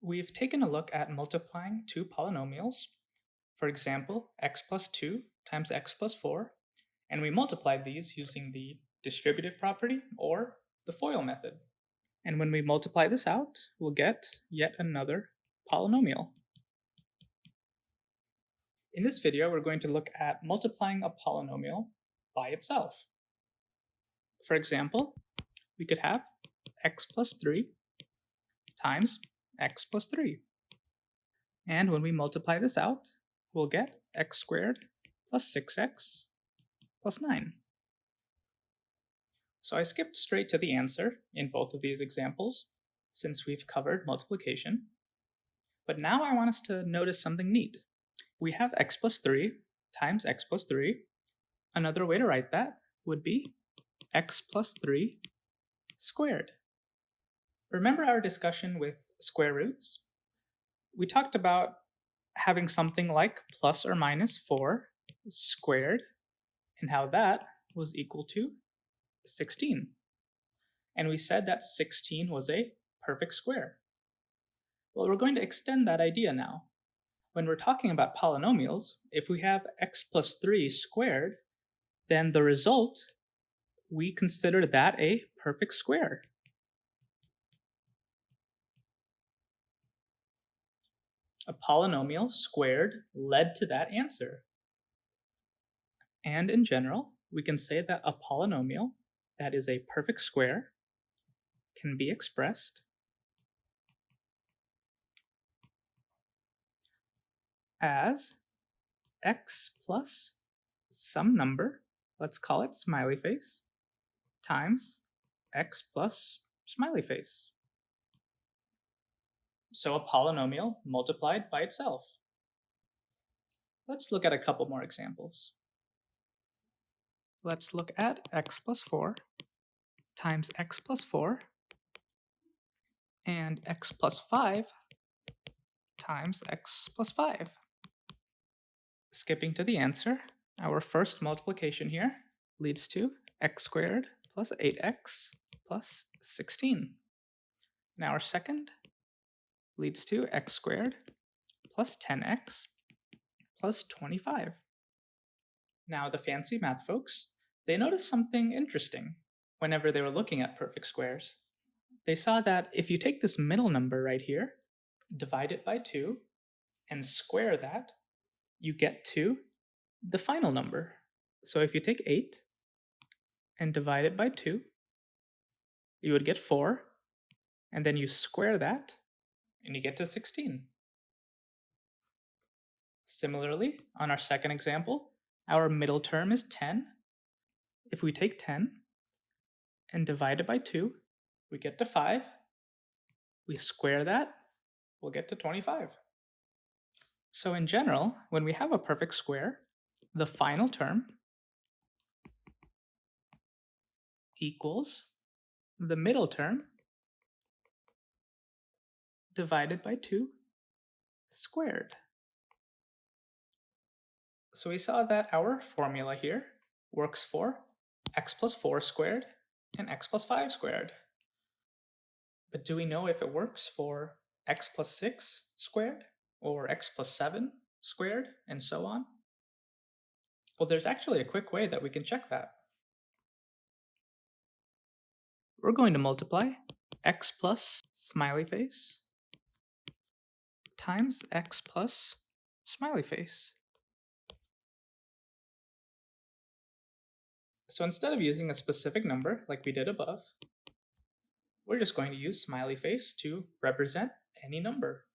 We've taken a look at multiplying two polynomials, for example, x plus 2 times x plus 4, and we multiplied these using the distributive property or the FOIL method. And when we multiply this out, we'll get yet another polynomial. In this video, we're going to look at multiplying a polynomial by itself. For example, we could have x plus 3 times x plus 3. And when we multiply this out, we'll get x squared plus 6x plus 9. So I skipped straight to the answer in both of these examples, since we've covered multiplication. But now I want us to notice something neat. We have x plus 3 times x plus 3. Another way to write that would be x plus 3 squared. Remember our discussion with square roots? We talked about having something like plus or minus 4 squared, and how that was equal to 16. And we said that 16 was a perfect square. Well, we're going to extend that idea now. When we're talking about polynomials, if we have x plus 3 squared, then the result, we consider that a perfect square. A polynomial squared led to that answer. And in general, we can say that a polynomial that is a perfect square can be expressed as x plus some number, let's call it smiley face, times x plus smiley face. So a polynomial multiplied by itself. Let's look at a couple more examples. Let's look at x plus 4 times x plus 4 and x plus 5 times x plus 5. Skipping to the answer, our first multiplication here leads to x squared plus 8x plus 16. Now our second leads to x squared plus 10x plus 25. Now the fancy math folks, they noticed something interesting whenever they were looking at perfect squares. They saw that if you take this middle number right here, divide it by 2, and square that, you get to the final number. So if you take 8 and divide it by 2, you would get 4, and then you square that, and you get to 16. Similarly, on our second example, our middle term is 10. If we take 10 and divide it by 2, we get to 5. We square that, we'll get to 25. So in general, when we have a perfect square, the final term equals the middle term divided by 2 squared. So we saw that our formula here works for x plus 4 squared and x plus 5 squared. But do we know if it works for x plus 6 squared or x plus 7 squared and so on? Well, there's actually a quick way that we can check that. We're going to multiply x plus smiley face times x plus smiley face. So instead of using a specific number like we did above, we're just going to use smiley face to represent any number.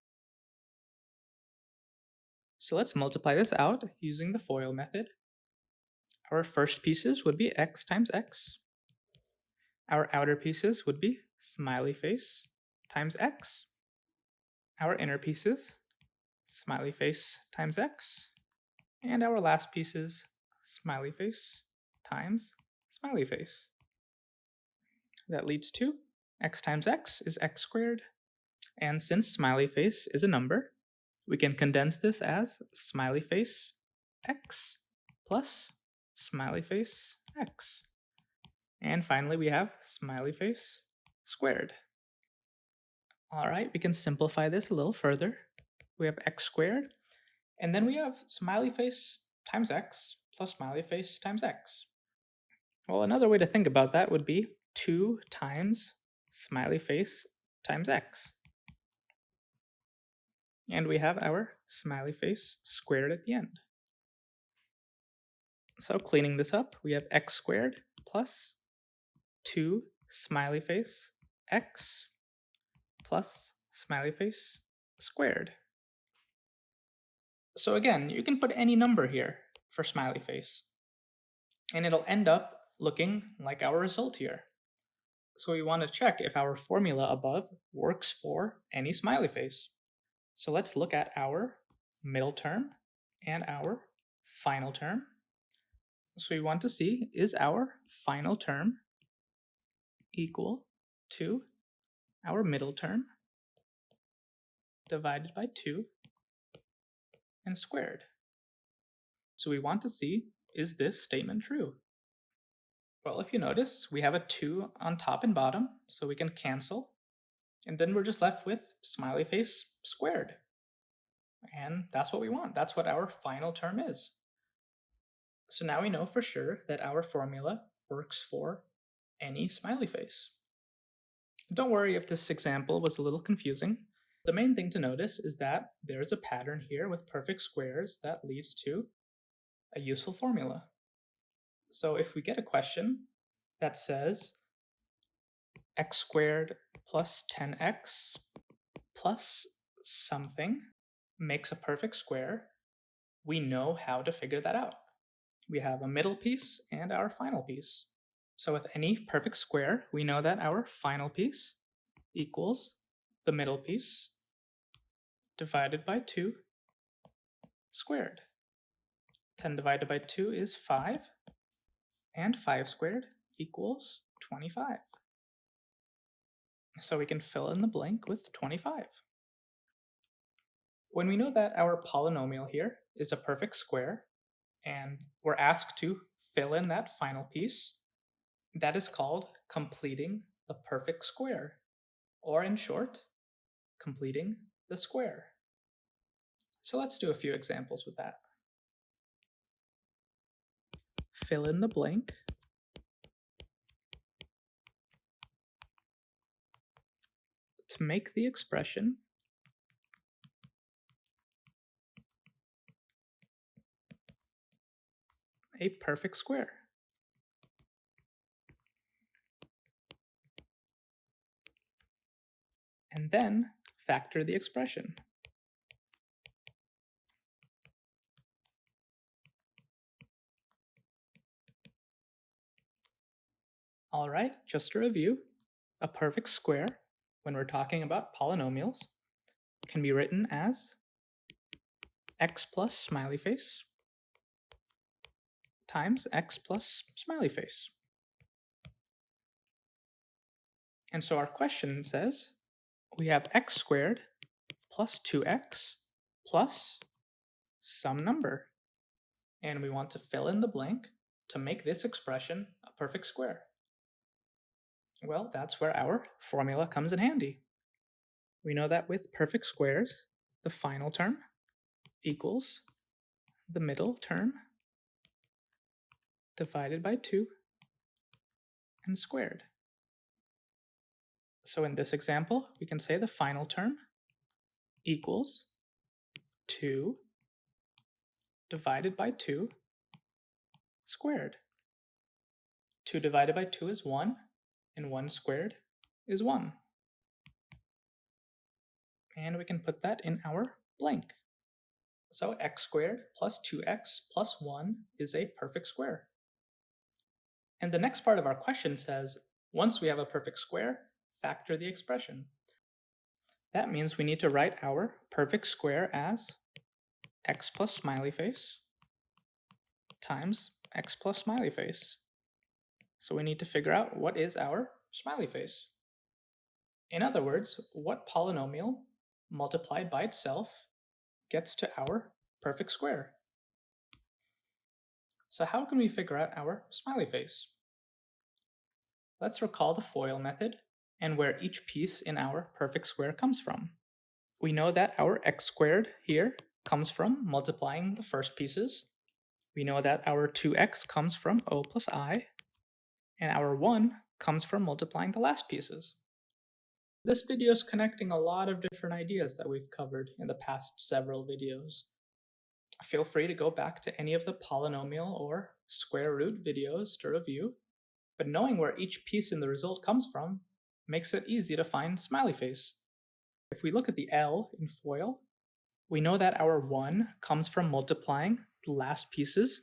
So let's multiply this out using the FOIL method. Our first pieces would be x times x. Our outer pieces would be smiley face times x. Our inner pieces, smiley face times x. And our last pieces, smiley face times smiley face. That leads to x times x is x squared. And since smiley face is a number, we can condense this as smiley face x plus smiley face x. And finally, we have smiley face squared. All right, we can simplify this a little further. We have x squared, and then we have smiley face times x plus smiley face times x. Well, another way to think about that would be 2 times smiley face times x. And we have our smiley face squared at the end. So cleaning this up, we have x squared plus 2 smiley face x plus smiley face squared. So again, you can put any number here for smiley face, and it'll end up looking like our result here. So we want to check if our formula above works for any smiley face. So let's look at our middle term and our final term. So we want to see, is our final term equal to our middle term divided by 2 and squared? So we want to see, is this statement true? Well, if you notice, we have a 2 on top and bottom, so we can cancel. And then we're just left with smiley face squared. And that's what we want. That's what our final term is. So now we know for sure that our formula works for any smiley face. Don't worry if this example was a little confusing. The main thing to notice is that there's a pattern here with perfect squares that leads to a useful formula. So if we get a question that says x squared plus 10x plus something makes a perfect square, we know how to figure that out. We have a middle piece and our final piece. So with any perfect square, we know that our final piece equals the middle piece divided by 2 squared. 10 divided by 2 is 5, and 5 squared equals 25. So we can fill in the blank with 25. When we know that our polynomial here is a perfect square, and we're asked to fill in that final piece, that is called completing the perfect square, or in short, completing the square. So let's do a few examples with that. Fill in the blank to make the expression a perfect square. And then factor the expression. All right, just to review, a perfect square, when we're talking about polynomials, can be written as x plus smiley face times x plus smiley face. And so our question says we have x squared plus 2x plus some number. And we want to fill in the blank to make this expression a perfect square. Well, that's where our formula comes in handy. We know that with perfect squares, the final term equals the middle term divided by 2 and squared. So in this example, we can say the final term equals 2 divided by 2 squared. 2 divided by 2 is 1, and 1 squared is 1. And we can put that in our blank. So x squared plus 2x plus 1 is a perfect square. And the next part of our question says, once we have a perfect square, factor the expression. That means we need to write our perfect square as x plus smiley face times x plus smiley face. So we need to figure out what is our smiley face. In other words, what polynomial multiplied by itself gets to our perfect square. So how can we figure out our smiley face? Let's recall the FOIL method and where each piece in our perfect square comes from. We know that our x squared here comes from multiplying the first pieces. We know that our 2x comes from o plus I, and our 1 comes from multiplying the last pieces. This video is connecting a lot of different ideas that we've covered in the past several videos. Feel free to go back to any of the polynomial or square root videos to review, but knowing where each piece in the result comes from makes it easy to find smiley face. If we look at the L in FOIL, we know that our 1 comes from multiplying the last pieces.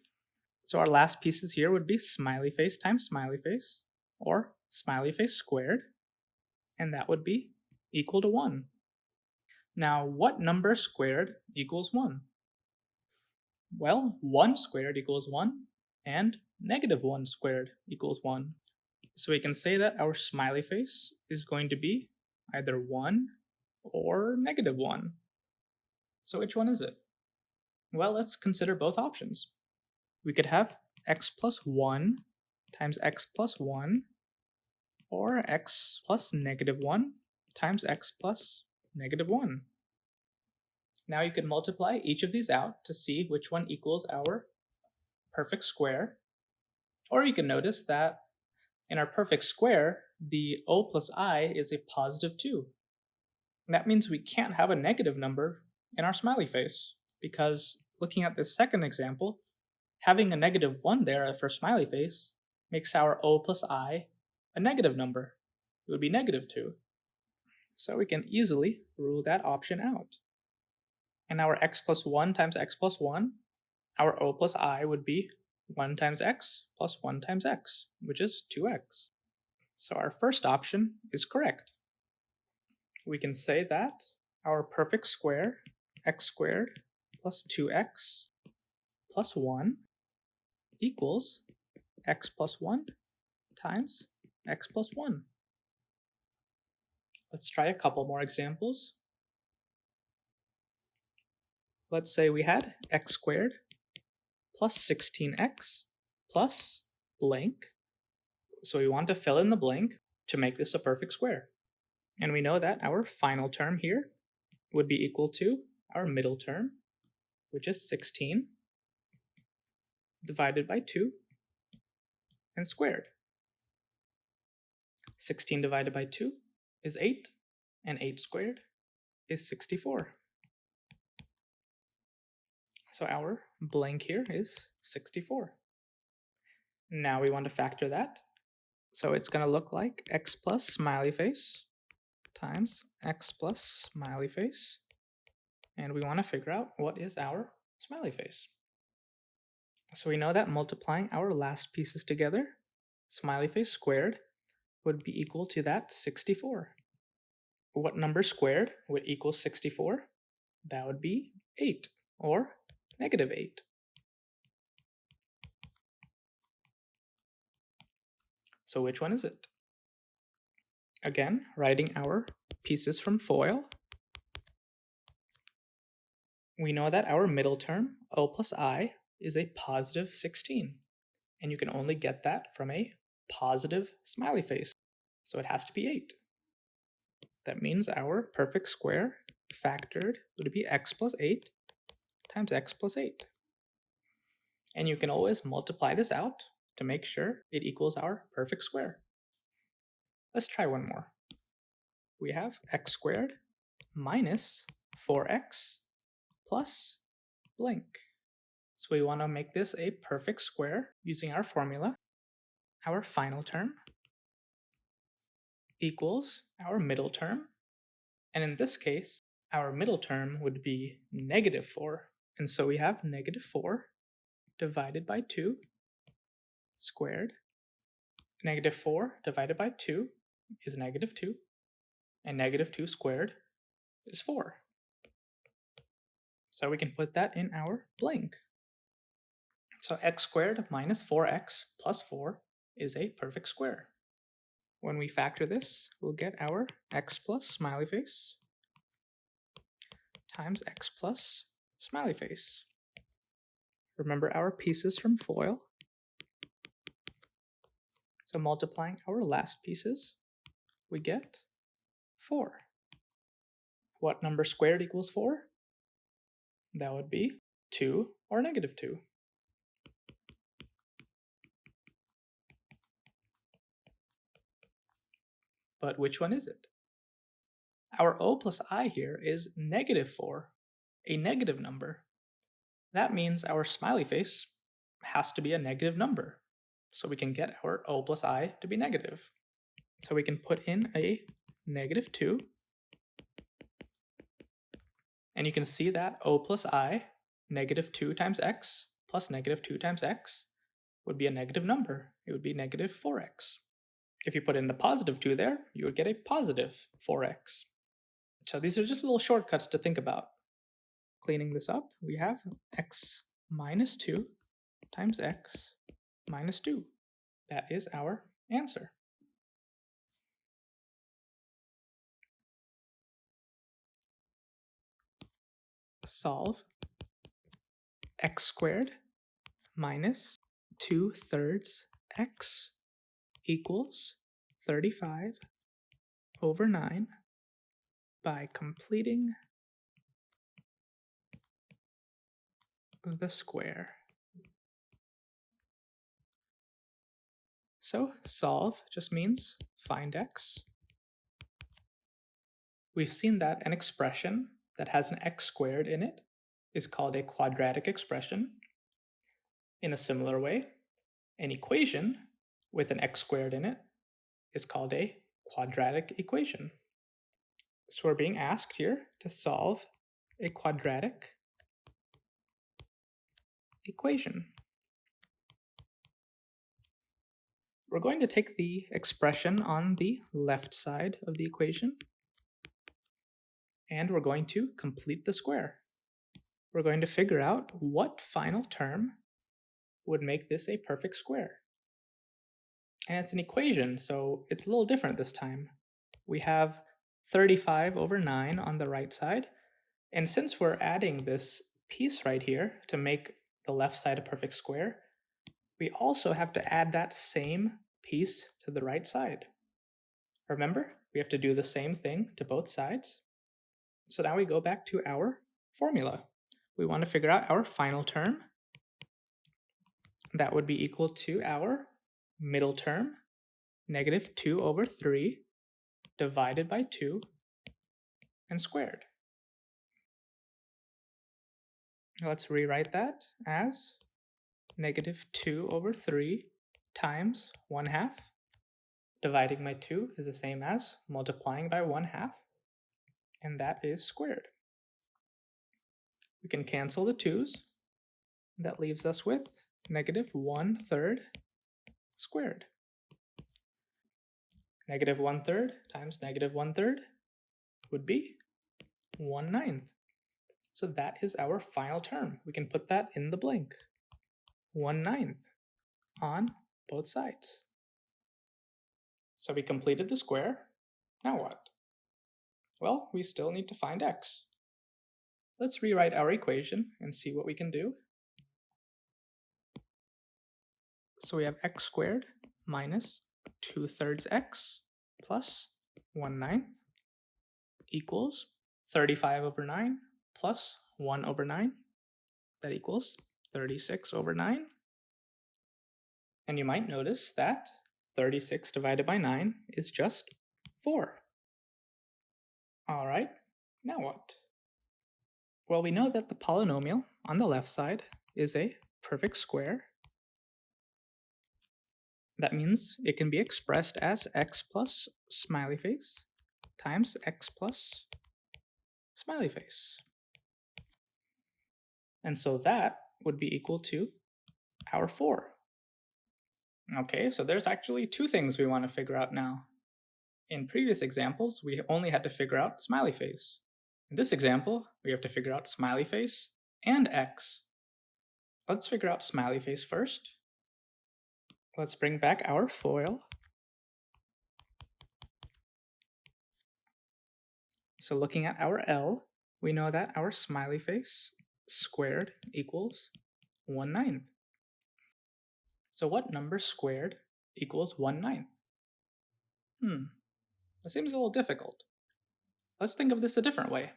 So our last pieces here would be smiley face times smiley face, or smiley face squared, and that would be equal to 1. Now, what number squared equals 1? Well, 1 squared equals 1, and negative 1 squared equals 1. So we can say that our smiley face is going to be either 1 or negative 1. So which one is it? Well, let's consider both options. We could have x plus 1 times x plus 1, or x plus negative 1 times x plus negative 1. Now you can multiply each of these out to see which one equals our perfect square. Or you can notice that in our perfect square, the o plus I is a positive 2. And that means we can't have a negative number in our smiley face, because looking at this second example, having a negative 1 there for smiley face makes our o plus I a negative number. It would be negative 2. So we can easily rule that option out. And our x plus 1 times x plus 1, our o plus I would be 1 times x plus 1 times x, which is 2x. So our first option is correct. We can say that our perfect square, x squared plus 2x plus 1 equals x plus 1 times x plus 1. Let's try a couple more examples. Let's say we had x squared plus 16x plus blank. So we want to fill in the blank to make this a perfect square. And we know that our final term here would be equal to our middle term, which is 16 divided by 2 and squared. 16 divided by 2 is 8, and 8 squared is 64. So our blank here is 64. Now we want to factor that. So it's going to look like x plus smiley face times x plus smiley face. And we want to figure out what is our smiley face. So we know that multiplying our last pieces together, smiley face squared, would be equal to that 64. What number squared would equal 64? That would be 8, or negative 8. So which one is it? Again, writing our pieces from FOIL, we know that our middle term, o plus I, is a positive 16. And you can only get that from a positive smiley face. So it has to be 8. That means our perfect square factored would be x plus 8 times x plus 8. And you can always multiply this out to make sure it equals our perfect square. Let's try one more. We have x squared minus 4x plus blank. So we want to make this a perfect square using our formula. Our final term equals our middle term. And in this case, our middle term would be negative 4. And so we have negative 4 divided by 2 squared. Negative 4 divided by 2 is negative 2. And negative 2 squared is 4. So we can put that in our blank. So x squared minus 4x plus 4 is a perfect square. When we factor this, we'll get our x plus smiley face times x plus smiley face. Remember our pieces from FOIL. So multiplying our last pieces we get 4. What number squared equals 4? That would be 2 or negative 2. But which one is it? Our O plus I here is negative 4, a negative number. That means our smiley face has to be a negative number. So we can get our O plus I to be negative. So we can put in a negative 2. And you can see that O plus I, negative 2 times x plus negative 2 times x, would be a negative number. It would be negative 4x. If you put in the positive 2 there, you would get a positive 4x. So these are just little shortcuts to think about. Cleaning this up, we have x minus 2 times x minus 2. That is our answer. Solve x squared minus 2/3 x equals 35 over 9 by completing the square. So solve just means find x. We've seen that an expression that has an x squared in it is called a quadratic expression. In a similar way, an equation with an x squared in it is called a quadratic equation. So we're being asked here to solve a quadratic equation. We're going to take the expression on the left side of the equation, and we're going to complete the square. We're going to figure out what final term would make this a perfect square. And it's an equation, so it's a little different this time. We have 35 over 9 on the right side, and since we're adding this piece right here to make the left side a perfect square, we also have to add that same piece to the right side. Remember, we have to do the same thing to both sides. So now we go back to our formula. We want to figure out our final term. That would be equal to our middle term, negative 2 over 3, divided by 2, and squared. Let's rewrite that as negative 2 over 3 times 1/2. Dividing by 2 is the same as multiplying by 1/2, and that is squared. We can cancel the 2's. That leaves us with negative 1/3 squared. Negative 1/3 times negative 1/3 would be 1/9. So that is our final term. We can put that in the blank. 1/9 on both sides. So we completed the square. Now what? Well, we still need to find x. Let's rewrite our equation and see what we can do. So we have x squared minus 2/3 x plus 1/9 equals 35 over 9 plus 1 over 9. That equals 36 over 9. And you might notice that 36 divided by 9 is just 4. All right, now what? Well, we know that the polynomial on the left side is a perfect square. That means it can be expressed as x plus smiley face times x plus smiley face. And so that would be equal to our 4. Okay, so there's actually 2 things we want to figure out now. In previous examples, we only had to figure out smiley face. In this example, we have to figure out smiley face and x. Let's figure out smiley face first. Let's bring back our FOIL. So looking at our L, we know that our smiley face squared equals 1/9. So what number squared equals 1/9? That seems a little difficult. Let's think of this a different way.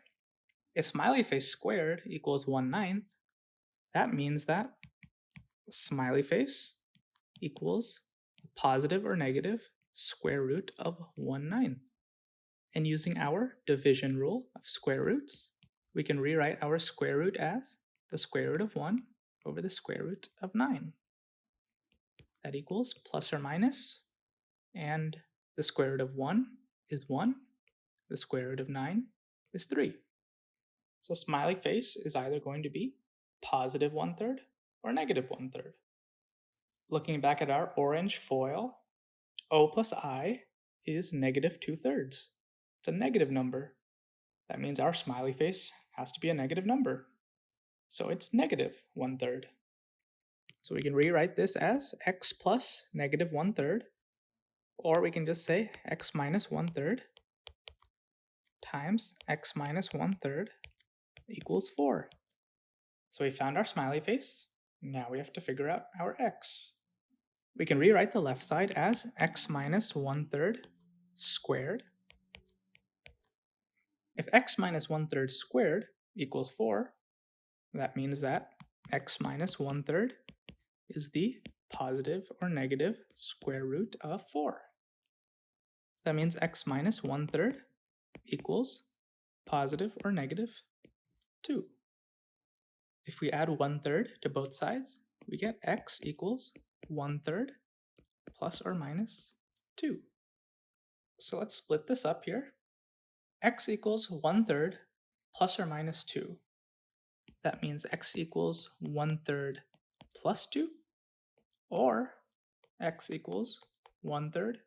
If smiley face squared equals 1/9, that means that smiley face equals the positive or negative square root of 1/9. And using our division rule of square roots, we can rewrite our square root as the square root of 1 over the square root of 9. That equals plus or minus, and the square root of 1 is 1, the square root of 9 is 3. So smiley face is either going to be positive 1/3 or negative 1/3. Looking back at our orange foil, O plus I is negative 2/3. It's a negative number. That means our smiley face has to be a negative number. So it's negative 1/3. So we can rewrite this as x plus negative 1/3, or we can just say x minus 1/3 times x minus 1/3 equals 4. So we found our smiley face. Now we have to figure out our x. We can rewrite the left side as x minus 1/3 squared. If x minus 1/3 squared equals 4, that means that x minus 1/3 is the positive or negative square root of 4. That means x minus 1/3 equals positive or negative 2. If we add 1/3 to both sides, we get x equals 1/3 plus or minus 2. So let's split this up here. X equals 1/3 plus or minus 2. That means x equals 1/3 plus 2, or x equals 1/3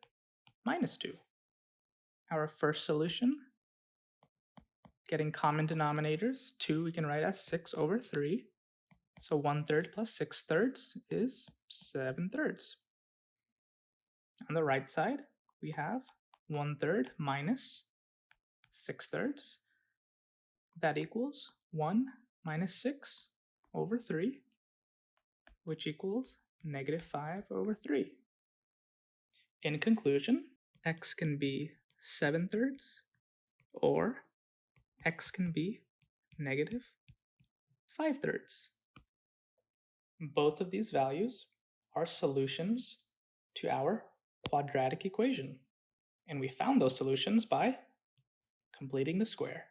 minus 2. Our first solution, getting common denominators, 2 we can write as 6 over 3. So 1/3 plus 6/3 is 7/3. On the right side, we have 1/3 minus 6/3. That equals 1 minus 6 over 3, which equals negative 5 over 3. In conclusion, x can be 7/3, or x can be negative 5/3. Both of these values are solutions to our quadratic equation, and we found those solutions by completing the square.